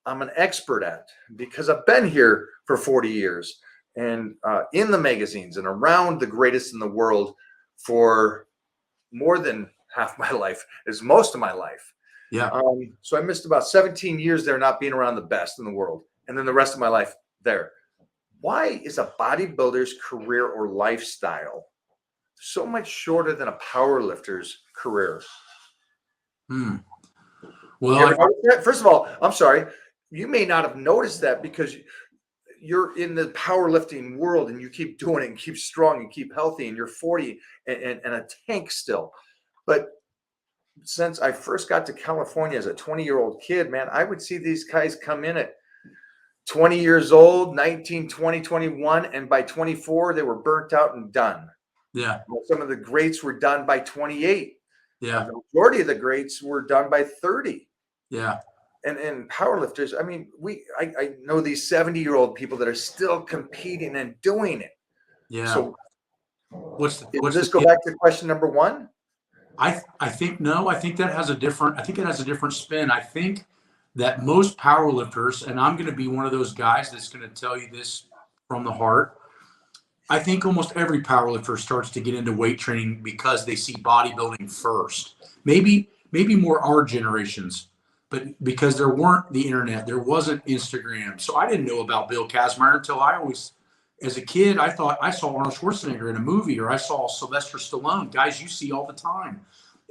I'm an expert at, because I've been here for 40 years and in the magazines and around the greatest in the world for more than half my life, is most of my life. Yeah. So I missed about 17 years there not being around the best in the world, and then the rest of my life there. Why is a bodybuilder's career or lifestyle so much shorter than a powerlifter's career? Well, first of all, I'm sorry, you may not have noticed that because you're in the powerlifting world and you keep doing it and keep strong and keep healthy, and you're 40 and a tank still. But since I first got to California as a 20-year-old kid, man, I would see these guys come in at 20 years old, 19, 20, 21, and by 24, they were burnt out and done. Yeah. Some of the greats were done by 28. Yeah. The majority of the greats were done by 30. Yeah. And powerlifters, I mean, I know these 70-year-old people that are still competing and doing it. Yeah. So what's this go back to question number one? I think no. I think that has a different. I think it has a different spin. I think that most powerlifters, and I'm going to be one of those guys that's going to tell you this from the heart. I think almost every powerlifter starts to get into weight training because they see bodybuilding first. Maybe more our generations, but because there weren't the internet, there wasn't Instagram. So I didn't know about Bill Kazmaier until as a kid, I thought I saw Arnold Schwarzenegger in a movie, or I saw Sylvester Stallone, guys you see all the time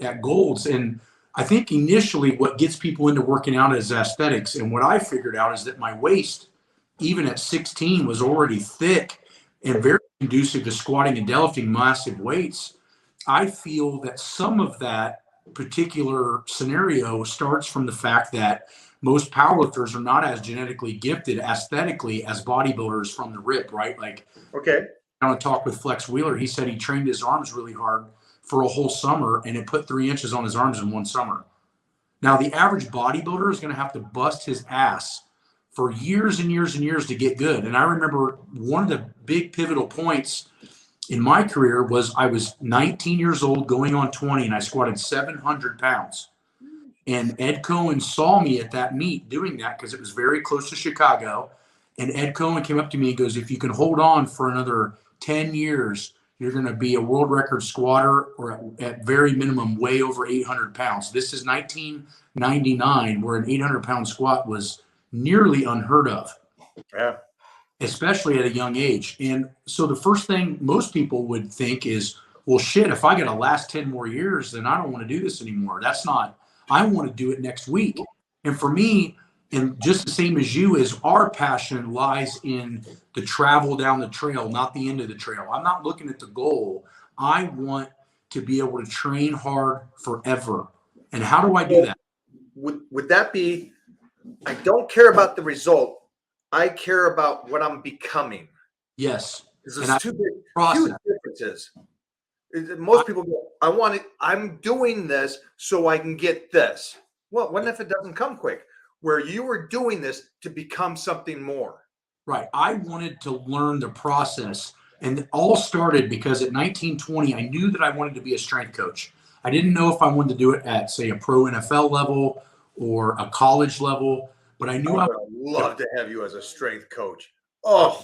at Gold's. And I think initially what gets people into working out is aesthetics. And what I figured out is that my waist, even at 16, was already thick and very conducive to squatting and deadlifting massive weights. I feel that some of that particular scenario starts from the fact that most powerlifters are not as genetically gifted aesthetically as bodybuilders from the rip, right? Like, okay, I want to talk with Flex Wheeler. He said he trained his arms really hard for a whole summer, and it put 3 inches on his arms in one summer. Now, the average bodybuilder is going to have to bust his ass for years and years and years to get good. And I remember one of the big pivotal points in my career was I was 19 years old going on 20, and I squatted 700 pounds. And Ed Cohen saw me at that meet doing that because it was very close to Chicago. And Ed Cohen came up to me and goes, if you can hold on for another 10 years, you're going to be a world record squatter, or at very minimum, way over 800 pounds. This is 1999, where an 800-pound squat was nearly unheard of. Yeah. Especially at a young age. And so the first thing most people would think is, well, shit, if I got to last 10 more years, then I don't want to do this anymore. That's not, I want to do it next week. And for me, and just the same as you, is our passion lies in the travel down the trail, not the end of the trail. I'm not looking at the goal. I want to be able to train hard forever. And how do I do that? Would that be, I don't care about the result. I care about what I'm becoming. Yes. There's two huge differences. Most people go, I'm doing this so I can get this. Well, what if it doesn't come quick? Where you were doing this to become something more. Right. I wanted to learn the process. And it all started because at 19, 20, I knew that I wanted to be a strength coach. I didn't know if I wanted to do it at, say, a pro NFL level or a college level, but I knew I would love to have you as a strength coach. Oh.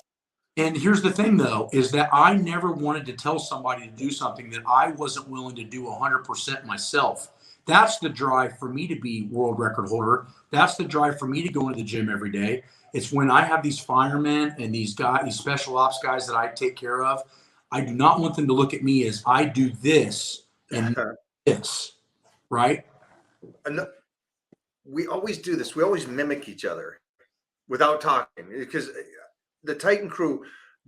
And here's the thing, though, is that I never wanted to tell somebody to do something that I wasn't willing to do 100% myself. That's the drive for me to be world record holder. That's the drive for me to go into the gym every day. It's when I have these firemen and these guys, these special ops guys that I take care of, I do not want them to look at me as I do this and this, right? And we always do this. We always mimic each other without talking, because the Titan crew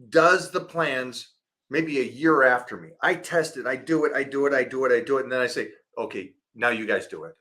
does the plans maybe a year after me. I test it. I do it. And then I say, okay, now you guys do it.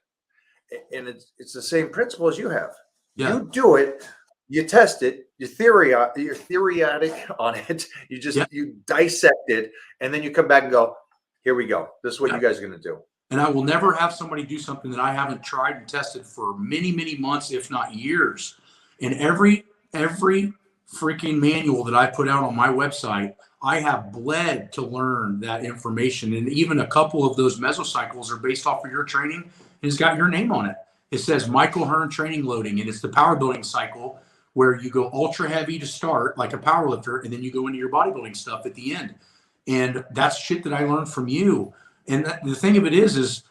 And it's the same principle as you have. Yeah. You do it, you test it, you're theoretic on it. You just, you dissect it, and then you come back and go, here we go. This is what you guys are going to do. And I will never have somebody do something that I haven't tried and tested for many, many months, if not years. And every freaking manual that I put out on my website, I have bled to learn that information. And even a couple of those mesocycles are based off of your training and it's got your name on it. It says Michael Hearn training loading, and it's the power building cycle where you go ultra heavy to start like a power lifter, and then you go into your bodybuilding stuff at the end. And that's shit that I learned from you. And the thing of it is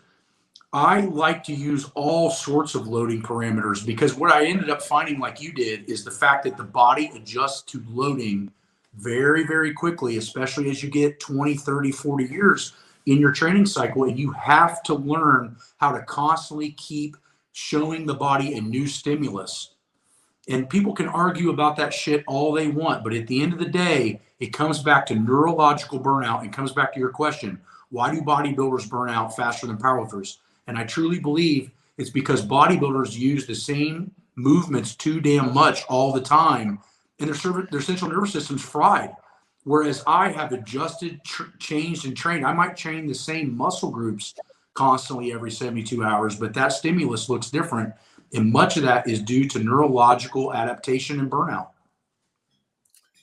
I like to use all sorts of loading parameters, because what I ended up finding, like you did, is the fact that the body adjusts to loading very, very quickly, especially as you get 20, 30, 40 years in your training cycle. And you have to learn how to constantly keep showing the body a new stimulus. And people can argue about that shit all they want, but at the end of the day, it comes back to neurological burnout. It comes back to your question: why do bodybuilders burn out faster than powerlifters? And I truly believe it's because bodybuilders use the same movements too damn much all the time, and their central nervous system's fried. Whereas I have adjusted, changed, and trained. I might train the same muscle groups constantly every 72 hours, but that stimulus looks different. And much of that is due to neurological adaptation and burnout.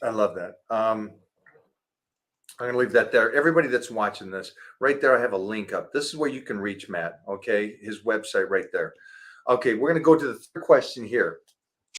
I love that. I'm going to leave that there. Everybody that's watching this, right there, I have a link up. This is where you can reach Matt, okay? His website right there. Okay, we're going to go to the third question here.